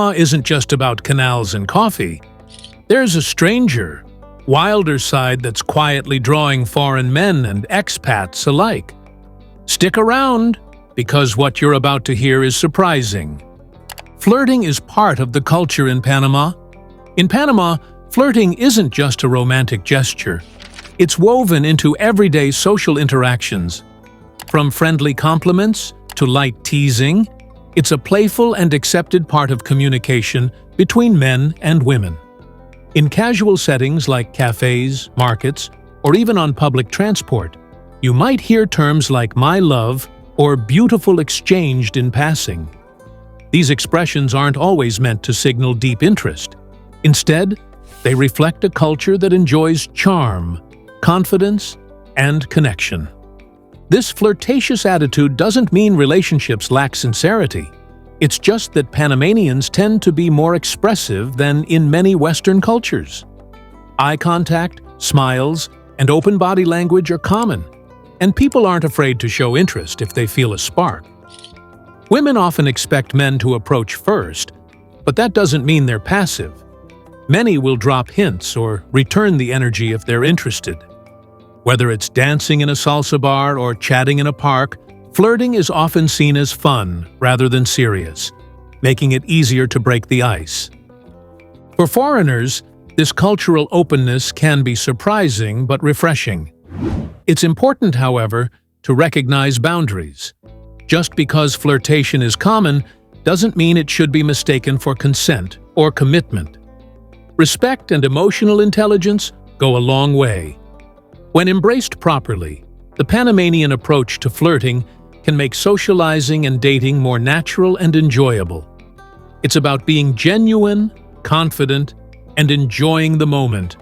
Panama isn't just about canals and coffee. There's a stranger, wilder side that's quietly drawing foreign men and expats alike. Stick around, because what you're about to hear is surprising. Flirting is part of the culture in Panama. In Panama, flirting isn't just a romantic gesture. It's woven into everyday social interactions. From friendly compliments to light teasing, it's a playful and accepted part of communication between men and women. In casual settings like cafes, markets, or even on public transport, you might hear terms like "my love" or "beautiful" exchanged in passing. These expressions aren't always meant to signal deep interest. Instead, they reflect a culture that enjoys charm, confidence, and connection. This flirtatious attitude doesn't mean relationships lack sincerity. It's just that Panamanians tend to be more expressive than in many Western cultures. Eye contact, smiles, and open body language are common, and people aren't afraid to show interest if they feel a spark. Women often expect men to approach first, but that doesn't mean they're passive. Many will drop hints or return the energy if they're interested. Whether it's dancing in a salsa bar or chatting in a park, flirting is often seen as fun rather than serious, making it easier to break the ice. For foreigners, this cultural openness can be surprising but refreshing. It's important, however, to recognize boundaries. Just because flirtation is common doesn't mean it should be mistaken for consent or commitment. Respect and emotional intelligence go a long way. When embraced properly, the Panamanian approach to flirting can make socializing and dating more natural and enjoyable. It's about being genuine, confident, and enjoying the moment,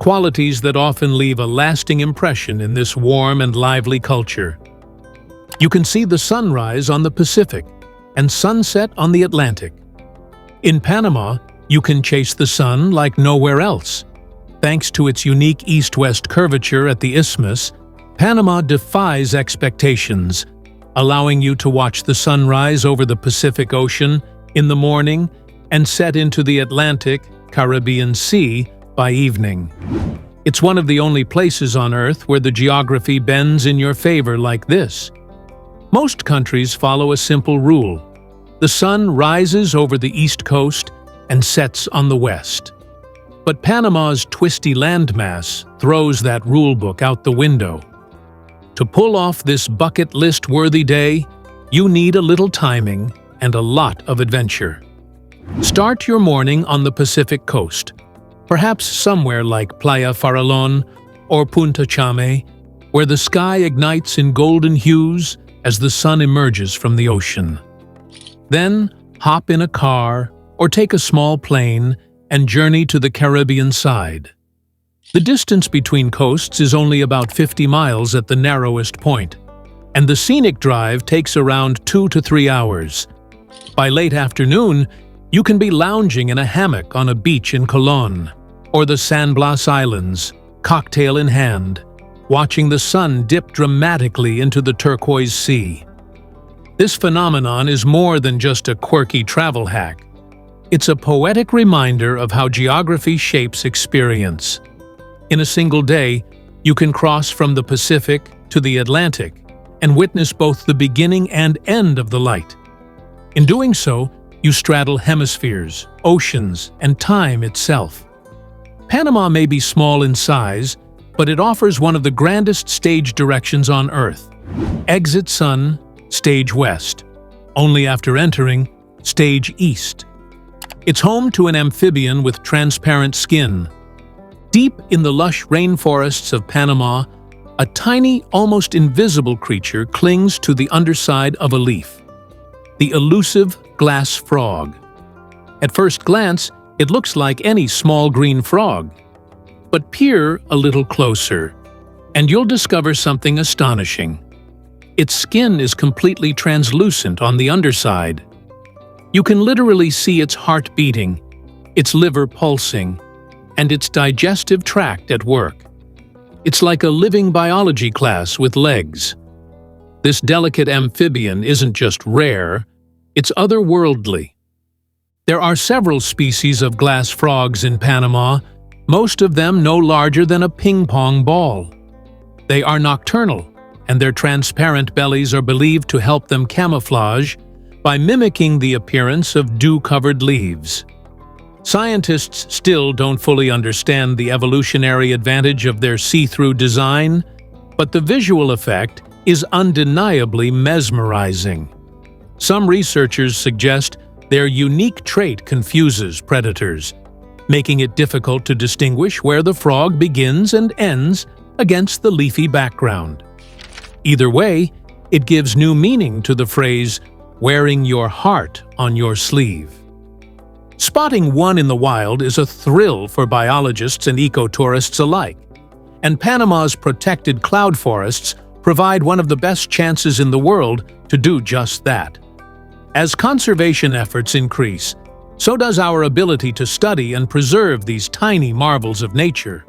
qualities that often leave a lasting impression in this warm and lively culture. You can see the sunrise on the Pacific and sunset on the Atlantic. In Panama, you can chase the sun like nowhere else. Thanks to its unique east-west curvature at the isthmus, Panama defies expectations, allowing you to watch the sunrise over the Pacific Ocean in the morning and set into the Atlantic, Caribbean Sea by evening. It's one of the only places on Earth where the geography bends in your favor like this. Most countries follow a simple rule. The sun rises over the east coast and sets on the west. But Panama's twisty landmass throws that rulebook out the window. To pull off this bucket list-worthy day, you need a little timing and a lot of adventure. Start your morning on the Pacific coast, perhaps somewhere like Playa Farallon or Punta Chame, where the sky ignites in golden hues as the sun emerges from the ocean. Then, hop in a car or take a small plane and journey to the Caribbean side. The distance between coasts is only about 50 miles at the narrowest point, and the scenic drive takes around 2 to 3 hours. By late afternoon, you can be lounging in a hammock on a beach in Colón or the San Blas Islands, cocktail in hand, watching the sun dip dramatically into the turquoise sea. This phenomenon is more than just a quirky travel hack. It's a poetic reminder of how geography shapes experience. In a single day, you can cross from the Pacific to the Atlantic and witness both the beginning and end of the light. In doing so, you straddle hemispheres, oceans, and time itself. Panama may be small in size, but it offers one of the grandest stage directions on Earth. Exit sun, stage west. Only after entering, stage east. It's home to an amphibian with transparent skin. Deep in the lush rainforests of Panama, a tiny, almost invisible creature clings to the underside of a leaf. The elusive glass frog. At first glance, it looks like any small green frog. But peer a little closer, and you'll discover something astonishing. Its skin is completely translucent on the underside. You can literally see its heart beating, its liver pulsing, and its digestive tract at work. It's like a living biology class with legs. This delicate amphibian isn't just rare, it's otherworldly. There are several species of glass frogs in Panama, most of them no larger than a ping-pong ball. They are nocturnal, and their transparent bellies are believed to help them camouflage by mimicking the appearance of dew-covered leaves. Scientists still don't fully understand the evolutionary advantage of their see-through design, but the visual effect is undeniably mesmerizing. Some researchers suggest their unique trait confuses predators, making it difficult to distinguish where the frog begins and ends against the leafy background. Either way, it gives new meaning to the phrase, "wearing your heart on your sleeve." Spotting one in the wild is a thrill for biologists and ecotourists alike, and Panama's protected cloud forests provide one of the best chances in the world to do just that. As conservation efforts increase, so does our ability to study and preserve these tiny marvels of nature.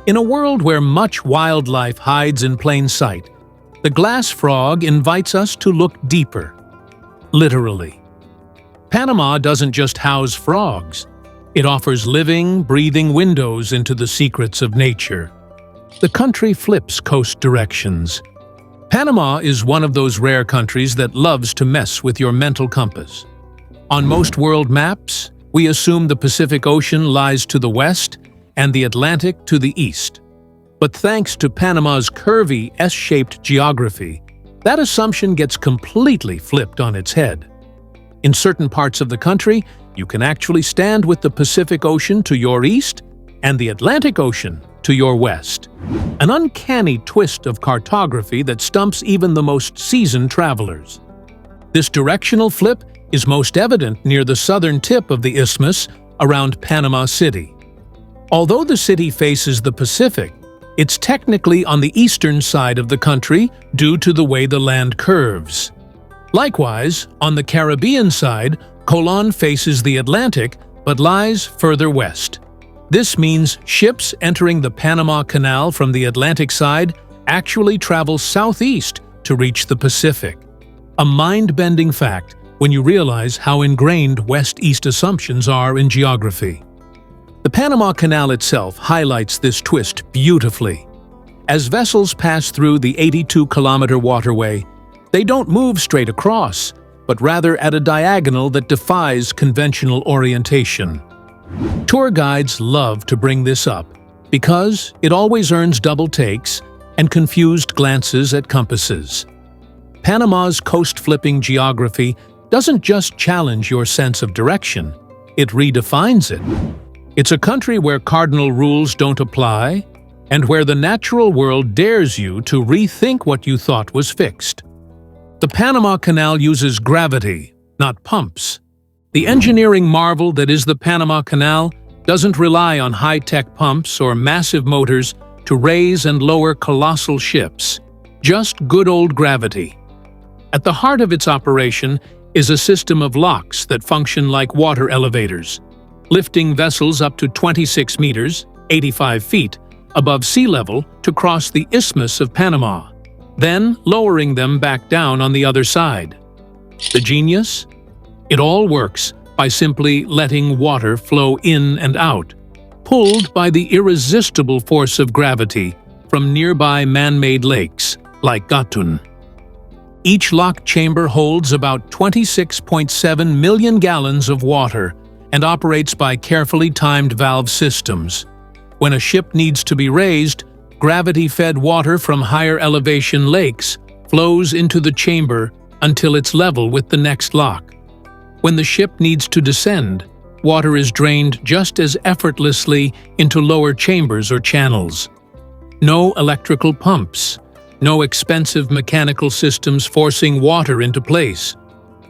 In a world where much wildlife hides in plain sight, the glass frog invites us to look deeper, literally. Panama doesn't just house frogs. It offers living, breathing windows into the secrets of nature. The country flips coast directions. Panama is one of those rare countries that loves to mess with your mental compass. On most world maps, we assume the Pacific Ocean lies to the west and the Atlantic to the east. But thanks to Panama's curvy S-shaped geography, that assumption gets completely flipped on its head. In certain parts of the country, you can actually stand with the Pacific Ocean to your east and the Atlantic Ocean to your west. An uncanny twist of cartography that stumps even the most seasoned travelers. This directional flip is most evident near the southern tip of the isthmus around Panama City. Although the city faces the Pacific, it's technically on the eastern side of the country due to the way the land curves. Likewise, on the Caribbean side, Colón faces the Atlantic but lies further west. This means ships entering the Panama Canal from the Atlantic side actually travel southeast to reach the Pacific. A mind-bending fact when you realize how ingrained west-east assumptions are in geography. The Panama Canal itself highlights this twist beautifully. As vessels pass through the 82-kilometer waterway, they don't move straight across, but rather at a diagonal that defies conventional orientation. Tour guides love to bring this up because it always earns double takes and confused glances at compasses. Panama's coast-flipping geography doesn't just challenge your sense of direction, it redefines it. It's a country where cardinal rules don't apply and where the natural world dares you to rethink what you thought was fixed. The Panama Canal uses gravity, not pumps. The engineering marvel that is the Panama Canal doesn't rely on high-tech pumps or massive motors to raise and lower colossal ships, just good old gravity. At the heart of its operation is a system of locks that function like water elevators, lifting vessels up to 26 meters, 85 feet, above sea level to cross the Isthmus of Panama, then lowering them back down on the other side. The genius? It all works by simply letting water flow in and out, pulled by the irresistible force of gravity from nearby man-made lakes like Gatun. Each lock chamber holds about 26.7 million gallons of water and operates by carefully timed valve systems. When a ship needs to be raised, gravity-fed water from higher elevation lakes flows into the chamber until it's level with the next lock. When the ship needs to descend, water is drained just as effortlessly into lower chambers or channels. No electrical pumps, no expensive mechanical systems forcing water into place.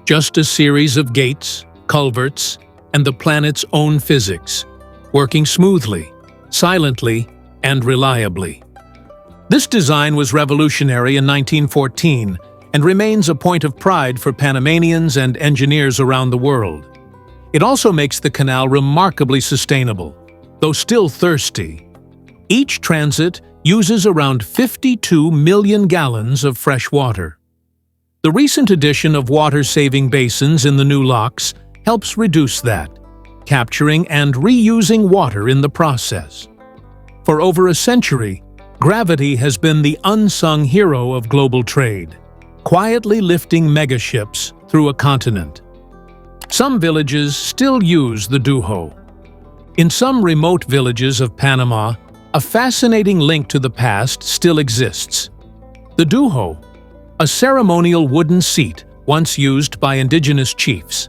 Just a series of gates, culverts, and the planet's own physics, working smoothly, silently, and reliably. This design was revolutionary in 1914 and remains a point of pride for Panamanians and engineers around the world. It also makes the canal remarkably sustainable, though still thirsty. Each transit uses around 52 million gallons of fresh water. The recent addition of water-saving basins in the new locks helps reduce that, capturing and reusing water in the process. For over a century, gravity has been the unsung hero of global trade, quietly lifting megaships through a continent. Some villages still use the duho. In some remote villages of Panama, a fascinating link to the past still exists. The duho, a ceremonial wooden seat once used by indigenous chiefs.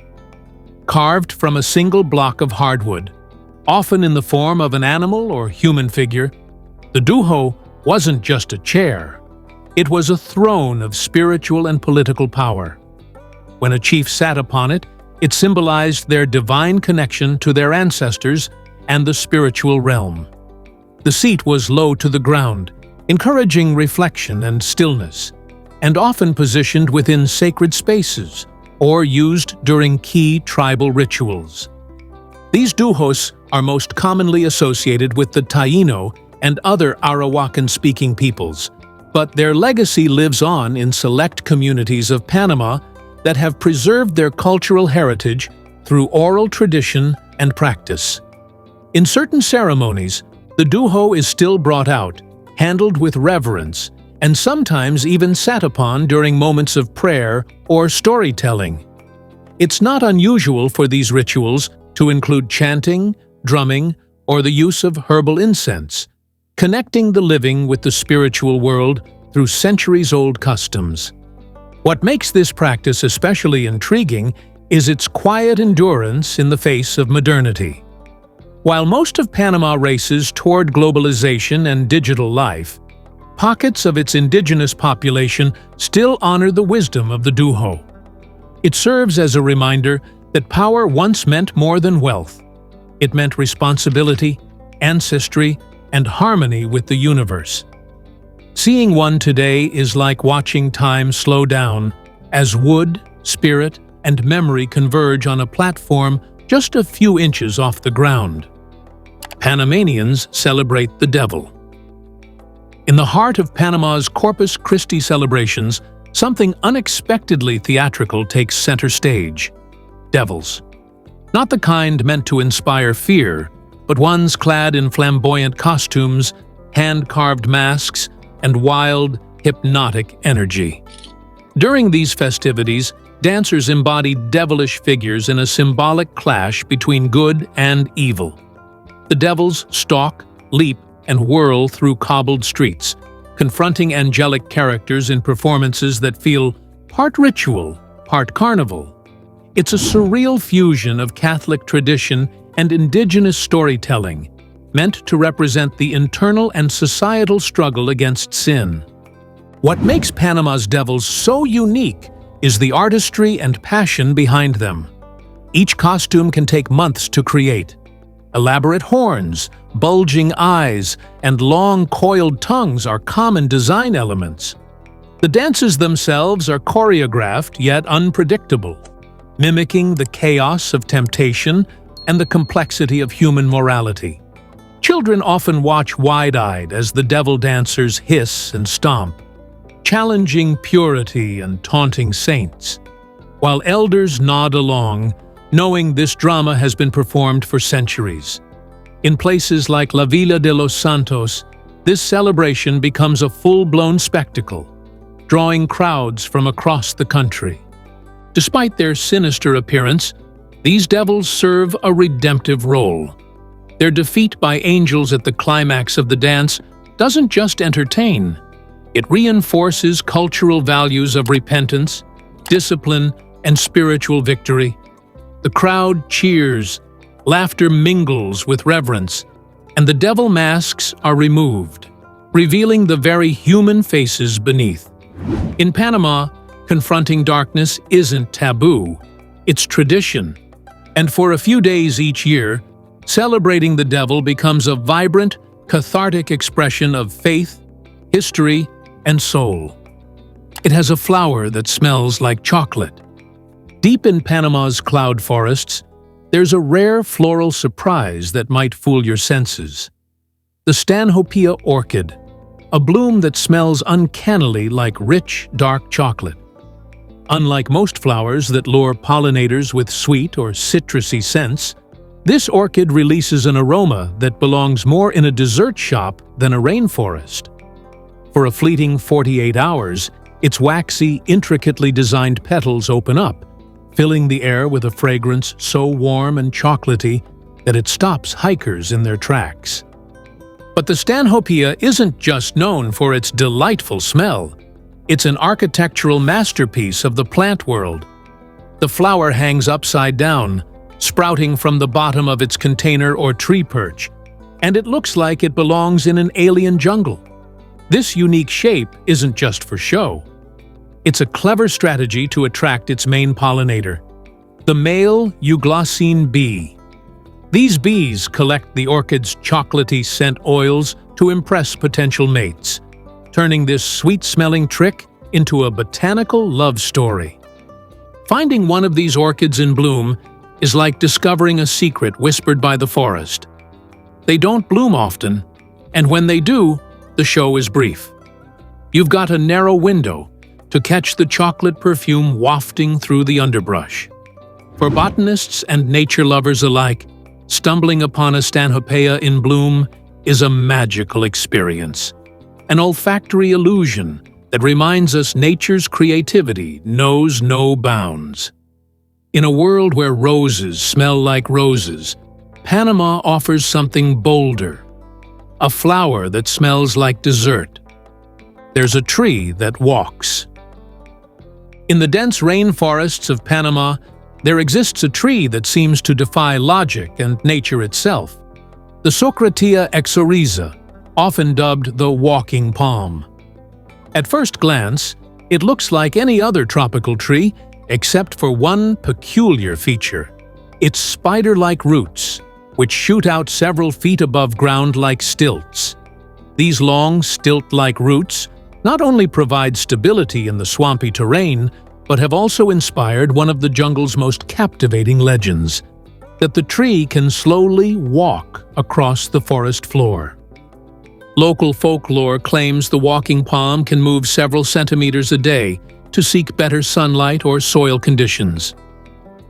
Carved from a single block of hardwood, often in the form of an animal or human figure, the duho wasn't just a chair. It was a throne of spiritual and political power. When a chief sat upon it, it symbolized their divine connection to their ancestors and the spiritual realm. The seat was low to the ground, encouraging reflection and stillness, and often positioned within sacred spaces or used during key tribal rituals. These duhos are most commonly associated with the Taíno and other Arawakan-speaking peoples, but their legacy lives on in select communities of Panama that have preserved their cultural heritage through oral tradition and practice. In certain ceremonies, the duho is still brought out, handled with reverence, and sometimes even sat upon during moments of prayer or storytelling. It's not unusual for these rituals to include chanting, drumming, or the use of herbal incense, connecting the living with the spiritual world through centuries-old customs. What makes this practice especially intriguing is its quiet endurance in the face of modernity. While most of Panama races toward globalization and digital life, pockets of its indigenous population still honor the wisdom of the duho. It serves as a reminder that power once meant more than wealth. It meant responsibility, ancestry, and harmony with the universe. Seeing one today is like watching time slow down as wood, spirit, and memory converge on a platform just a few inches off the ground. Panamanians celebrate the devil. In the heart of Panama's Corpus Christi celebrations, something unexpectedly theatrical takes center stage: devils. Not the kind meant to inspire fear, but ones clad in flamboyant costumes, hand-carved masks, and wild, hypnotic energy. During these festivities, dancers embody devilish figures in a symbolic clash between good and evil. The devils stalk, leap, and whirl through cobbled streets, confronting angelic characters in performances that feel part ritual, part carnival. It's a surreal fusion of Catholic tradition and indigenous storytelling, meant to represent the internal and societal struggle against sin. What makes Panama's devils so unique is the artistry and passion behind them. Each costume can take months to create. Elaborate horns, bulging eyes, and long coiled tongues are common design elements. The dances themselves are choreographed yet unpredictable, mimicking the chaos of temptation and the complexity of human morality. Children often watch wide-eyed as the devil dancers hiss and stomp, challenging purity and taunting saints, while elders nod along, knowing this drama has been performed for centuries. In places like La Villa de los Santos, this celebration becomes a full-blown spectacle, drawing crowds from across the country. Despite their sinister appearance, these devils serve a redemptive role. Their defeat by angels at the climax of the dance doesn't just entertain. It reinforces cultural values of repentance, discipline, and spiritual victory. The crowd cheers, laughter mingles with reverence, and the devil masks are removed, revealing the very human faces beneath. In Panama, confronting darkness isn't taboo, it's tradition. And for a few days each year, celebrating the devil becomes a vibrant, cathartic expression of faith, history, and soul. It has a flower that smells like chocolate. Deep in Panama's cloud forests, there's a rare floral surprise that might fool your senses. The Stanhopeia orchid, a bloom that smells uncannily like rich, dark chocolate. Unlike most flowers that lure pollinators with sweet or citrusy scents, this orchid releases an aroma that belongs more in a dessert shop than a rainforest. For a fleeting 48 hours, its waxy, intricately designed petals open up, filling the air with a fragrance so warm and chocolatey that it stops hikers in their tracks. But the Stanhopeia isn't just known for its delightful smell. It's an architectural masterpiece of the plant world. The flower hangs upside down, sprouting from the bottom of its container or tree perch, and it looks like it belongs in an alien jungle. This unique shape isn't just for show. It's a clever strategy to attract its main pollinator, the male euglossine bee. These bees collect the orchid's chocolatey scent oils to impress potential mates, turning this sweet-smelling trick into a botanical love story. Finding one of these orchids in bloom is like discovering a secret whispered by the forest. They don't bloom often, and when they do, the show is brief. You've got a narrow window to catch the chocolate perfume wafting through the underbrush. For botanists and nature lovers alike, stumbling upon a Stanhopeia in bloom is a magical experience, an olfactory illusion that reminds us nature's creativity knows no bounds. In a world where roses smell like roses, Panama offers something bolder, a flower that smells like dessert. There's a tree that walks. In the dense rainforests of Panama, there exists a tree that seems to defy logic and nature itself, the Socratia exoriza, often dubbed the walking palm. At first glance, it looks like any other tropical tree, except for one peculiar feature: its spider-like roots, which shoot out several feet above ground like stilts. These long, stilt-like roots not only provide stability in the swampy terrain, but have also inspired one of the jungle's most captivating legends, that the tree can slowly walk across the forest floor. Local folklore claims the walking palm can move several centimeters a day to seek better sunlight or soil conditions.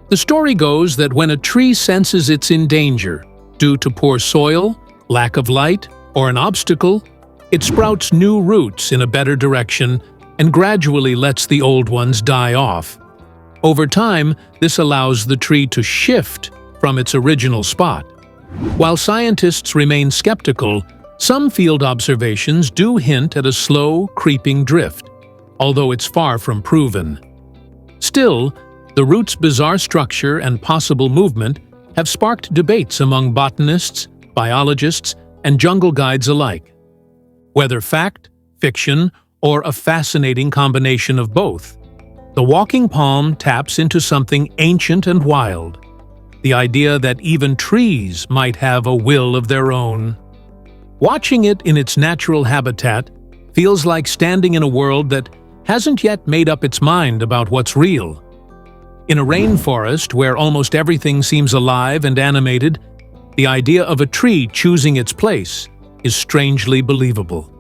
The story goes that when a tree senses it's in danger due to poor soil, lack of light, or an obstacle, it sprouts new roots in a better direction and gradually lets the old ones die off. Over time, this allows the tree to shift from its original spot. While scientists remain skeptical, some field observations do hint at a slow, creeping drift, although it's far from proven. Still, the root's bizarre structure and possible movement have sparked debates among botanists, biologists, and jungle guides alike. Whether fact, fiction, or a fascinating combination of both, the walking palm taps into something ancient and wild, the idea that even trees might have a will of their own. Watching it in its natural habitat feels like standing in a world that hasn't yet made up its mind about what's real. In a rainforest where almost everything seems alive and animated, the idea of a tree choosing its place is strangely believable.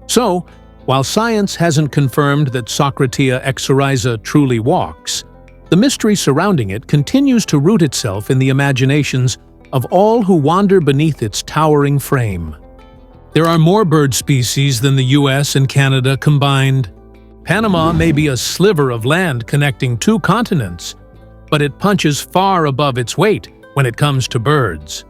So, while science hasn't confirmed that Socratia exoriza truly walks, the mystery surrounding it continues to root itself in the imaginations of all who wander beneath its towering frame. There are more bird species than the US and Canada combined. Panama may be a sliver of land connecting two continents, but it punches far above its weight when it comes to birds.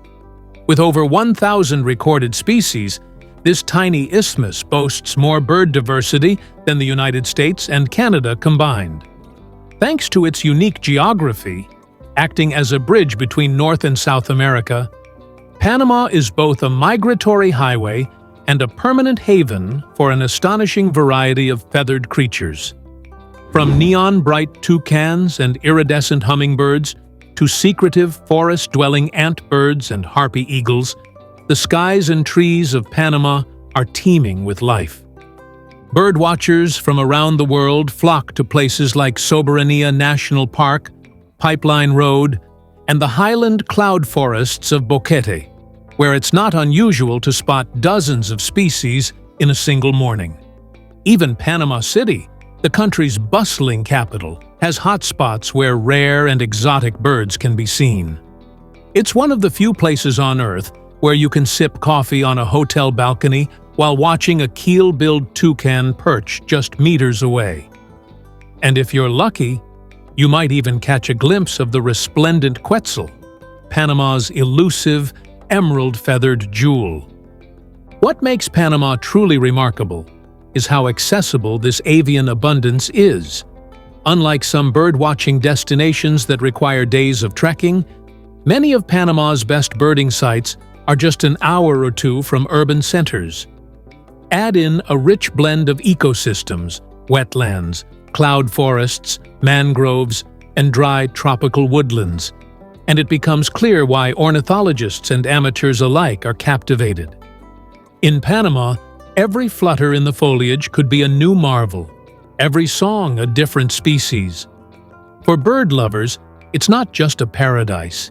With over 1,000 recorded species, this tiny isthmus boasts more bird diversity than the United States and Canada combined. Thanks to its unique geography, acting as a bridge between North and South America, Panama is both a migratory highway and a permanent haven for an astonishing variety of feathered creatures. From neon-bright toucans and iridescent hummingbirds to secretive forest-dwelling antbirds and harpy eagles, the skies and trees of Panama are teeming with life. Birdwatchers from around the world flock to places like Soberania National Park, Pipeline Road, and the highland cloud forests of Boquete, where it's not unusual to spot dozens of species in a single morning. Even Panama City, The country's bustling capital has hotspots where rare and exotic birds can be seen. It's one of the few places on Earth where you can sip coffee on a hotel balcony while watching a keel-billed toucan perch just meters away. And if you're lucky, you might even catch a glimpse of the resplendent quetzal, Panama's elusive, emerald-feathered jewel. What makes Panama truly remarkable is how accessible this avian abundance is. Unlike some bird-watching destinations that require days of trekking, many of Panama's best birding sites are just an hour or two from urban centers. Add in a rich blend of ecosystems, wetlands, cloud forests, mangroves, and dry tropical woodlands, and it becomes clear why ornithologists and amateurs alike are captivated. In Panama, every flutter in the foliage could be a new marvel, every song a different species. For bird lovers, it's not just a paradise.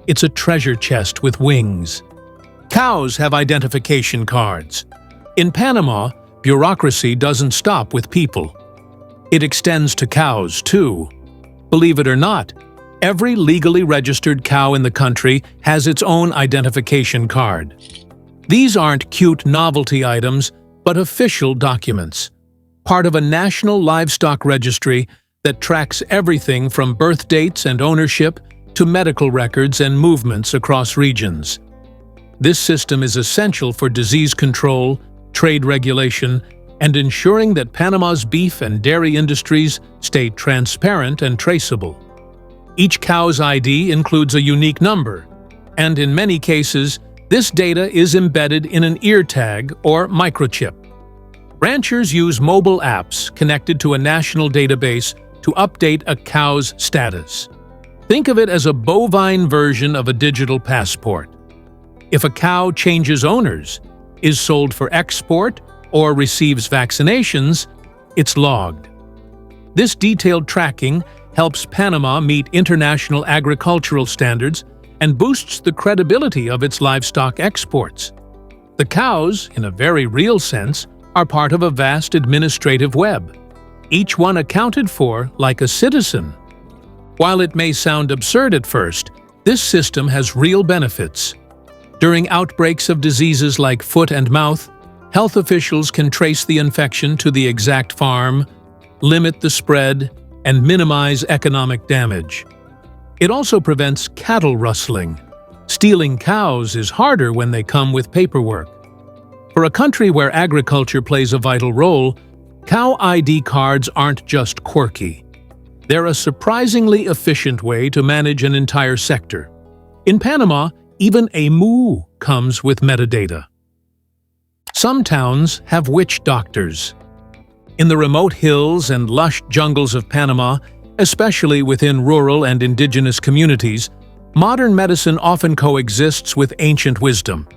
It's a treasure chest with wings. Cows have identification cards. In Panama, bureaucracy doesn't stop with people. It extends to cows, too. Believe it or not, every legally registered cow in the country has its own identification card. These aren't cute novelty items, but official documents, part of a national livestock registry that tracks everything from birth dates and ownership to medical records and movements across regions. This system is essential for disease control, trade regulation, and ensuring that Panama's beef and dairy industries stay transparent and traceable. Each cow's ID includes a unique number, and in many cases, this data is embedded in an ear tag or microchip. Ranchers use mobile apps connected to a national database to update a cow's status. Think of it as a bovine version of a digital passport. If a cow changes owners, is sold for export, or receives vaccinations, it's logged. This detailed tracking helps Panama meet international agricultural standards and boosts the credibility of its livestock exports. The cows, in a very real sense, are part of a vast administrative web, each one accounted for like a citizen. While it may sound absurd at first, this system has real benefits. During outbreaks of diseases like foot and mouth, health officials can trace the infection to the exact farm, limit the spread, and minimize economic damage. It also prevents cattle rustling. Stealing cows is harder when they come with paperwork. For a country where agriculture plays a vital role, cow ID cards aren't just quirky. They're a surprisingly efficient way to manage an entire sector. In Panama, even a moo comes with metadata. Some towns have witch doctors. In the remote hills and lush jungles of Panama, especially within rural and indigenous communities, modern medicine often coexists with ancient wisdom.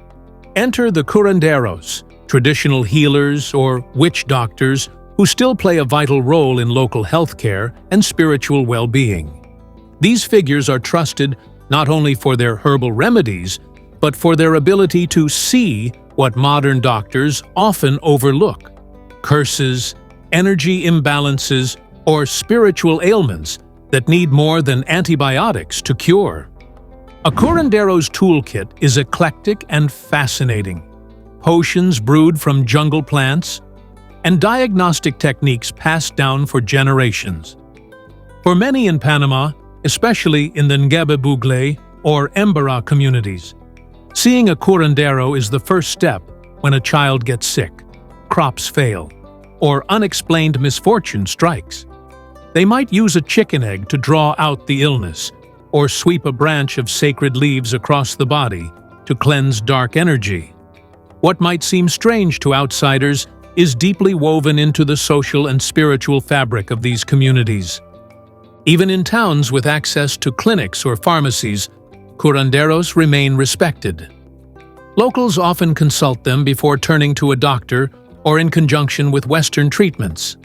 Enter the curanderos, traditional healers or witch doctors who still play a vital role in local healthcare and spiritual well-being. These figures are trusted not only for their herbal remedies, but for their ability to see what modern doctors often overlook: curses, energy imbalances, or spiritual ailments that need more than antibiotics to cure. A curandero's toolkit is eclectic and fascinating. Potions brewed from jungle plants, and diagnostic techniques passed down for generations. For many in Panama, especially in the Ngebe Bugle or Embera communities, seeing a curandero is the first step when a child gets sick, crops fail, or unexplained misfortune strikes. They might use a chicken egg to draw out the illness, or sweep a branch of sacred leaves across the body to cleanse dark energy. What might seem strange to outsiders is deeply woven into the social and spiritual fabric of these communities. Even in towns with access to clinics or pharmacies, curanderos remain respected. Locals often consult them before turning to a doctor or in conjunction with Western treatments.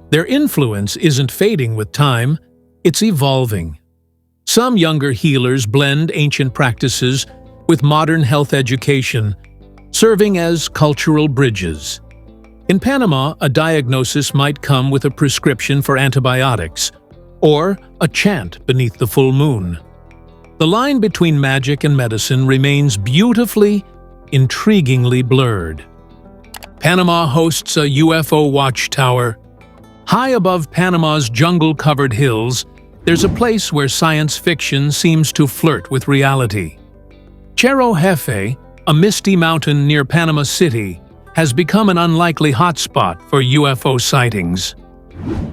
Their influence isn't fading with time, it's evolving. Some younger healers blend ancient practices with modern health education, serving as cultural bridges. In Panama, a diagnosis might come with a prescription for antibiotics, or a chant beneath the full moon. The line between magic and medicine remains beautifully, intriguingly blurred. Panama hosts a UFO watchtower. High above Panama's jungle-covered hills, there's a place where science fiction seems to flirt with reality. Cerro Jefe, a misty mountain near Panama City, has become an unlikely hotspot for UFO sightings.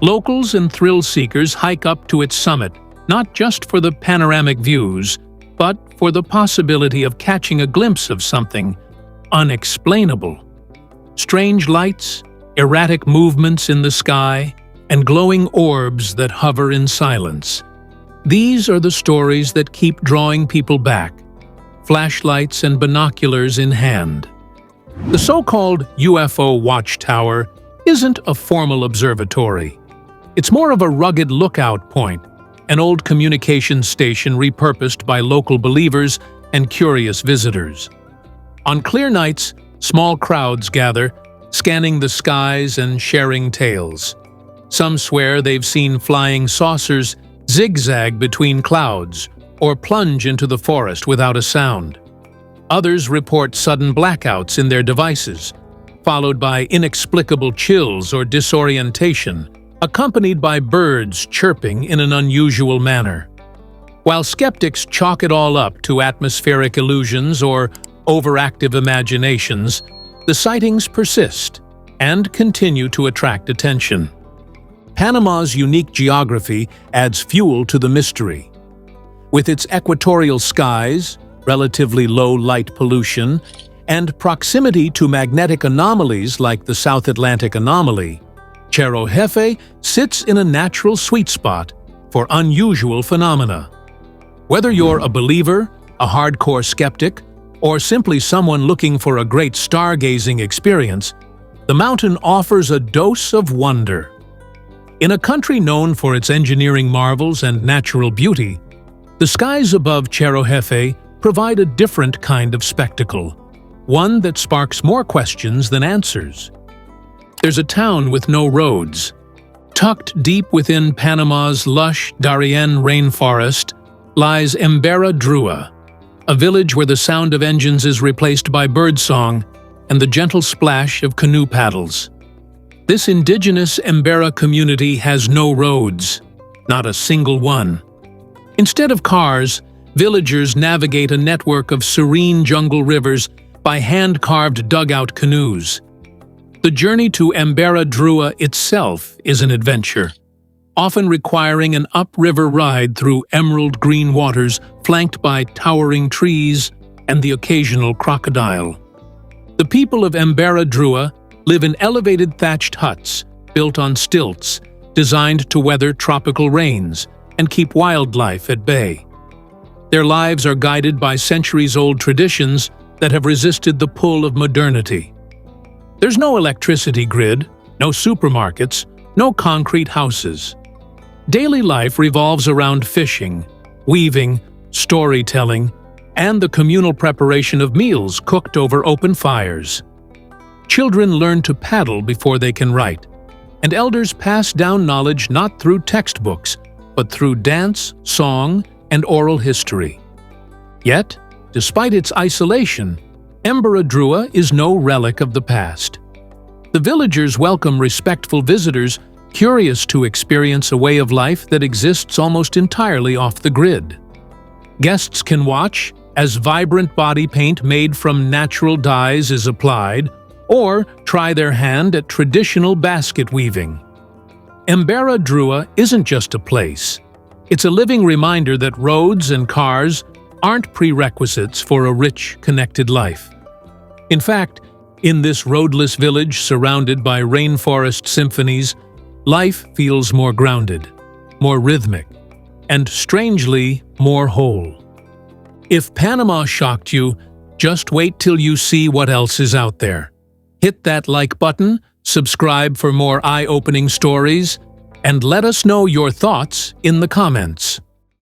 Locals and thrill-seekers hike up to its summit, not just for the panoramic views, but for the possibility of catching a glimpse of something unexplainable. Strange lights, erratic movements in the sky, and glowing orbs that hover in silence. These are the stories that keep drawing people back, flashlights and binoculars in hand. The so-called UFO watchtower isn't a formal observatory. It's more of a rugged lookout point, an old communications station repurposed by local believers and curious visitors. On clear nights, small crowds gather, scanning the skies and sharing tales. Some swear they've seen flying saucers zigzag between clouds or plunge into the forest without a sound. Others report sudden blackouts in their devices, followed by inexplicable chills or disorientation, accompanied by birds chirping in an unusual manner. While skeptics chalk it all up to atmospheric illusions or overactive imaginations, the sightings persist and continue to attract attention. Panama's unique geography adds fuel to the mystery. With its equatorial skies, relatively low light pollution, and proximity to magnetic anomalies like the South Atlantic anomaly, Cerro Jefe sits in a natural sweet spot for unusual phenomena. Whether you're a believer, a hardcore skeptic, or simply someone looking for a great stargazing experience, the mountain offers a dose of wonder. In a country known for its engineering marvels and natural beauty, the skies above Cerro Jefe provide a different kind of spectacle, one that sparks more questions than answers. There's a town with no roads. Tucked deep within Panama's lush Darien rainforest lies Embera Drua, a village where the sound of engines is replaced by birdsong and the gentle splash of canoe paddles. This indigenous Embera community has no roads, not a single one. Instead of cars, villagers navigate a network of serene jungle rivers by hand-carved dugout canoes. The journey to Embera Drua itself is an adventure, often requiring an upriver ride through emerald green waters flanked by towering trees and the occasional crocodile. The people of Embera Drua live in elevated thatched huts built on stilts, designed to weather tropical rains and keep wildlife at bay. Their lives are guided by centuries-old traditions that have resisted the pull of modernity. There's no electricity grid, no supermarkets, no concrete houses. Daily life revolves around fishing, weaving, storytelling, and the communal preparation of meals cooked over open fires. Children learn to paddle before they can write, and elders pass down knowledge not through textbooks, but through dance, song, and oral history. Yet, despite its isolation, Embera Drua is no relic of the past. The villagers welcome respectful visitors curious to experience a way of life that exists almost entirely off the grid. Guests can watch as vibrant body paint made from natural dyes is applied, or try their hand at traditional basket weaving. Embera Drua isn't just a place. It's a living reminder that roads and cars aren't prerequisites for a rich, connected life. In fact, in this roadless village surrounded by rainforest symphonies, life feels more grounded, more rhythmic, and strangely more whole. If Panama shocked you, just wait till you see what else is out there. Hit that like button, subscribe for more eye-opening stories, and let us know your thoughts in the comments.